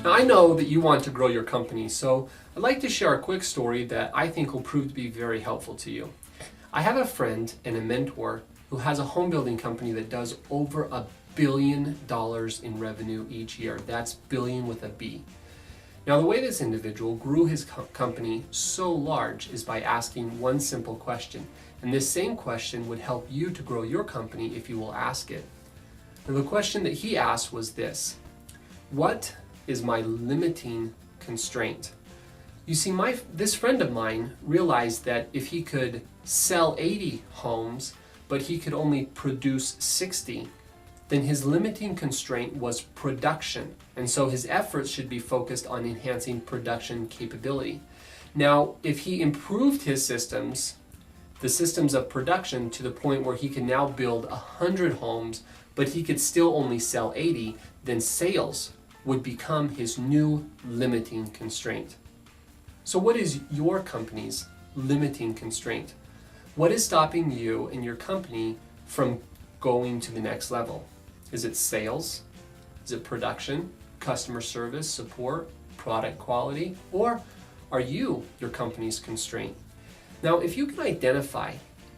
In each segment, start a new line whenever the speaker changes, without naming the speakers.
Now, I know that you want to grow your company, so I'd like to share a quick story that I think will prove to be very helpful to you. I have a friend and a mentor who has a home building company that does over $1 billion in revenue each year. That's billion with a B. Now, the way this individual grew his company so large is by asking one simple question. And this same question would help you to grow your company if you will ask it. Now, the question that he asked was this: what is my limiting constraint? You see, this friend of mine realized that if he could sell 80 homes, but he could only produce 60, then his limiting constraint was production. And so his efforts should be focused on enhancing production capability. Now, if he improved his systems, the systems of production, to the point where he can now build 100 homes, but he could still only sell 80, then sales would become his new limiting constraint. So what is your company's limiting constraint? What is stopping you and your company from going to the next level? Is it sales? Is it production, customer service, support, product quality? Or are you your company's constraint? Now, if you can identify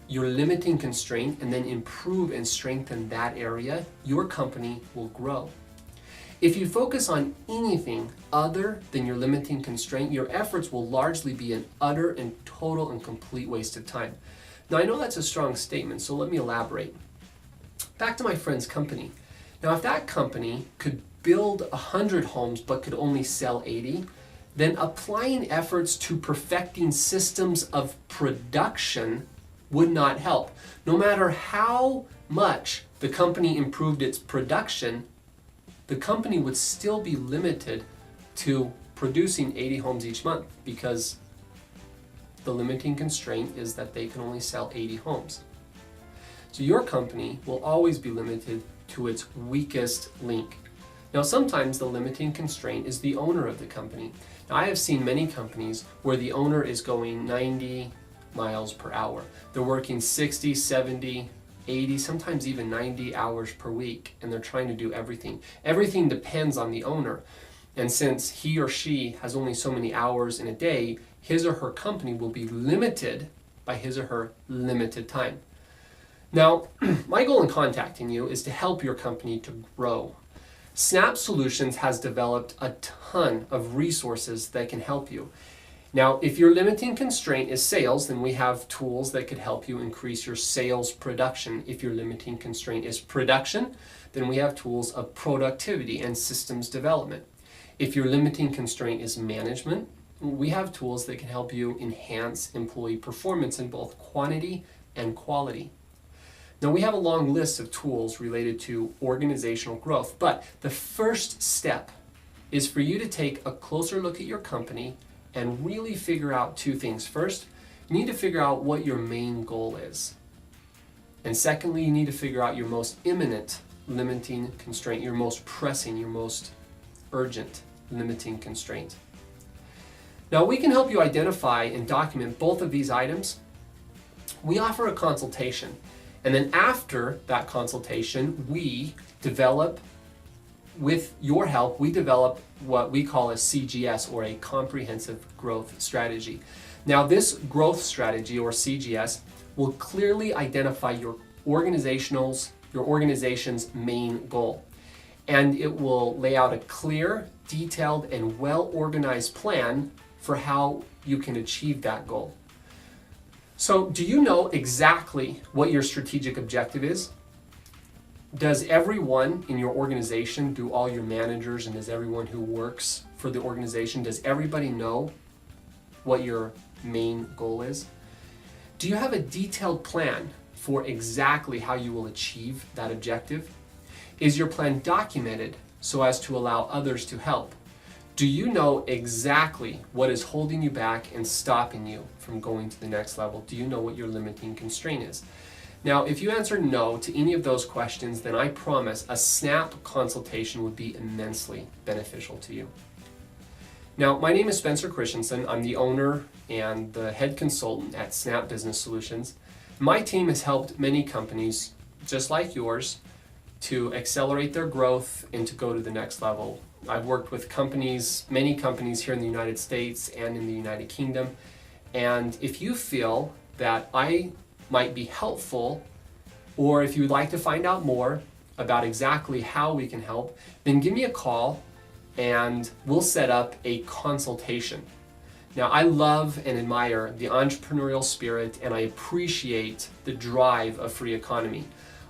your limiting constraint and then improve and strengthen that area, your company will grow. If you focus on anything other than your limiting constraint, your efforts will largely be an utter and total and complete waste of time. Now, I know that's a strong statement, so let me elaborate. Back to my friend's company. Now, if that company could build 100 homes but could only sell 80, then applying efforts to perfecting systems of production would not help. No matter how much the company improved its production, the company would still be limited to producing 80 homes each month, because the limiting constraint is that they can only sell 80 homes. So your company will always be limited to its weakest link. Now, sometimes the limiting constraint is the owner of the company. Now, I have seen many companies where the owner is going 90 miles per hour. They're working 60, 70, 80, sometimes even 90 hours per week, and they're trying to do everything. Everything depends on the owner. And since he or she has only so many hours in a day, his or her company will be limited by his or her limited time. Now, my goal in contacting you is to help your company to grow. Snap Solutions has developed a ton of resources that can help you. Now, if your limiting constraint is sales, then we have tools that could help you increase your sales production. If your limiting constraint is production, then we have tools of productivity and systems development. If your limiting constraint is management, we have tools that can help you enhance employee performance in both quantity and quality. Now, we have a long list of tools related to organizational growth, but the first step is for you to take a closer look at your company and really figure out two things. First, you need to figure out what your main goal is. And secondly, you need to figure out your most imminent limiting constraint, your most pressing, your most urgent limiting constraint. Now, we can help you identify and document both of these items. We offer a consultation. And then after that consultation, we develop, with your help, we develop what we call a CGS, or a comprehensive growth strategy. Now, this growth strategy, or CGS, will clearly identify your organization's main goal. And it will lay out a clear, detailed, and well-organized plan for how you can achieve that goal. So, do you know exactly what your strategic objective is? Does everyone in your organization, do all your managers, and does everyone who works for the organization, does everybody know what your main goal is? Do you have a detailed plan for exactly how you will achieve that objective? Is your plan documented so as to allow others to help? Do you know exactly what is holding you back and stopping you from going to the next level? Do you know what your limiting constraint is? Now, if you answer no to any of those questions, then I promise a Snap consultation would be immensely beneficial to you. Now, my name is Spencer Christensen. I'm the owner and the head consultant at Snap Business Solutions. My team has helped many companies just like yours to accelerate their growth and to go to the next level. I've worked with companies, many companies here in the United States and in the United Kingdom, and if you feel that I might be helpful, or if you would like to find out more about exactly how we can help, then give me a call and we'll set up a consultation. Now, I love and admire the entrepreneurial spirit, and I appreciate the drive of Free Economy.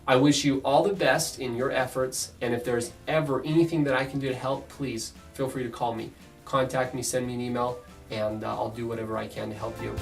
I wish you all the best in your efforts, and if there's ever anything that I can do to help, please feel free to call me. Contact me, send me an email, and I'll do whatever I can to help you.